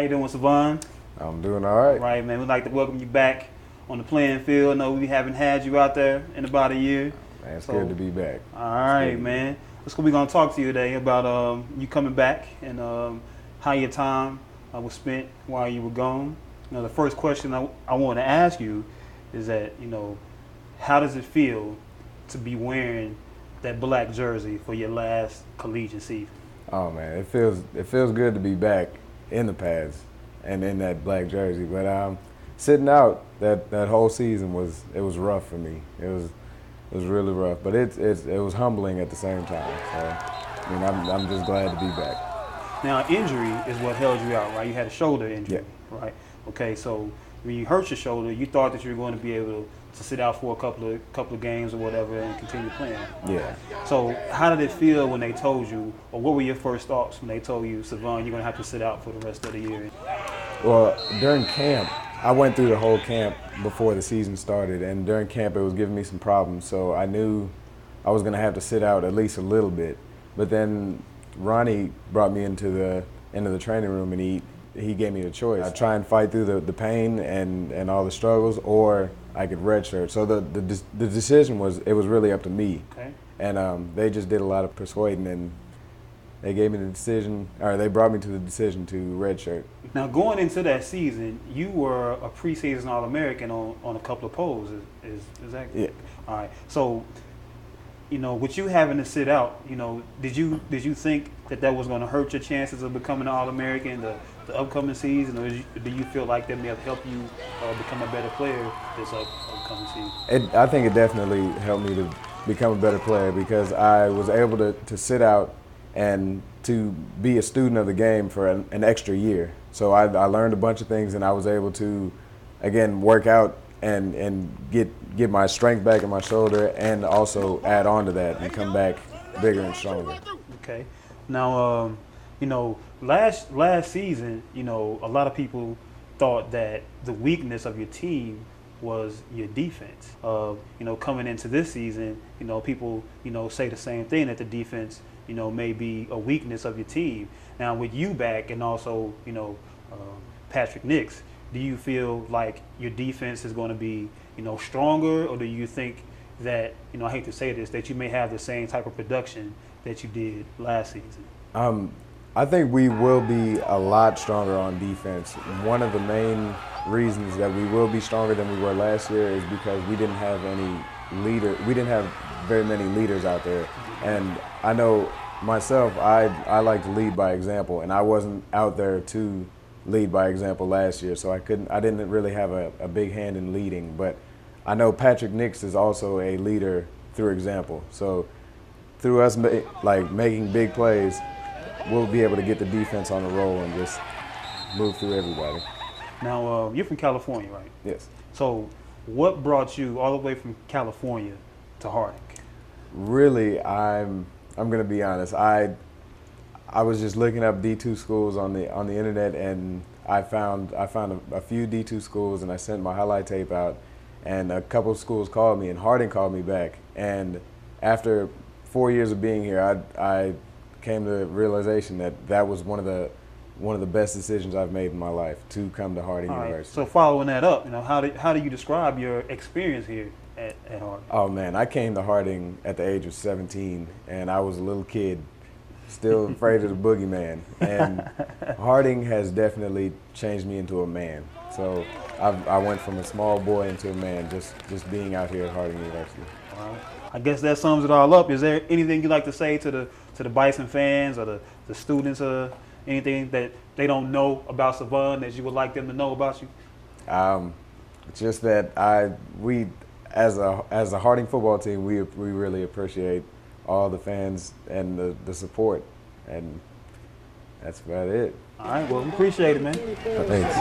you doing, Sevohn? I'm doing all right. All right, man. We'd like to welcome you back on the playing field. I know we haven't had you out there in about a year. Man, it's good to be back. All right, man. That's what we're going to talk to you today about you coming back and how your time was spent while you were gone. The first question I want to ask you is that, how does it feel to be wearing that black jersey for your last collegiate season? Oh man, it feels good to be back in the pads and in that black jersey. But sitting out that whole season was rough for me. It was really rough, but it was humbling at the same time. So I mean, I'm just glad to be back. Now, injury is what held you out, right? You had a shoulder injury, right? Okay, so when you hurt your shoulder, you thought that you were going to be able to sit out for a couple of games or whatever and continue playing. Yeah. So how did it feel when they told you, or what were your first thoughts when they told you, Sevohn, you're going to have to sit out for the rest of the year? Well, during camp, I went through the whole camp before the season started, and during camp it was giving me some problems, so I knew I was going to have to sit out at least a little bit. But then Ronnie brought me into the training room, and he gave me the choice. I'd try and fight through the pain and all the struggles, or I could redshirt. So the decision was really up to me. Okay. And they just did a lot of persuading, and they gave me the decision, or they brought me to the decision to redshirt. Now, going into that season, you were a preseason All-American on a couple of polls. Is that? Yeah. All right. So, with you having to sit out, did you think that was going to hurt your chances of becoming an All-American the upcoming season, or do you feel like that may have helped you become a better player this upcoming season? I think it definitely helped me to become a better player because I was able to sit out and to be a student of the game for an extra year. So I learned a bunch of things, and I was able to, again, work out and get my strength back in my shoulder, and also add on to that and come back bigger and stronger. Okay. Now, last season, a lot of people thought that the weakness of your team was your defense. Coming into this season, people, say the same thing, that the defense, may be a weakness of your team. Now, with you back and also, Patrick Nix, do you feel like your defense is going to be, stronger, or do you think that, I hate to say this, that you may have the same type of production that you did last season? I think we will be a lot stronger on defense. One of the main reasons that we will be stronger than we were last year is because we didn't have we didn't have very many leaders out there. And I know myself, I like to lead by example, and I wasn't out there to lead by example last year, so I didn't really have a big hand in leading. But I know Patrick Nix is also a leader through example. So through us making big plays, we'll be able to get the defense on the roll and just move through everybody. Now, you're from California, right? Yes. So what brought you all the way from California to Harding? Really, I'm going to be honest. I was just looking up D2 schools on the internet, and I found a few D2 schools, and I sent my highlight tape out, and a couple of schools called me, and Harding called me back. And after 4 years of being here, I came to the realization that was one of the best decisions I've made in my life, to come to Harding University. So following that up, how do you describe your experience here at Harding? Oh man, I came to Harding at the age of 17, and I was a little kid, still afraid of the boogeyman. And Harding has definitely changed me into a man. So I went from a small boy into a man just being out here at Harding University. All right. I guess that sums it all up. Is there anything you'd like to say to the Bison fans or the students, or anything that they don't know about Sevohn that you would like them to know about you? Just that we as a Harding football team, we really appreciate all the fans and the support, and that's about it. All right, well, we appreciate it, man. Thanks.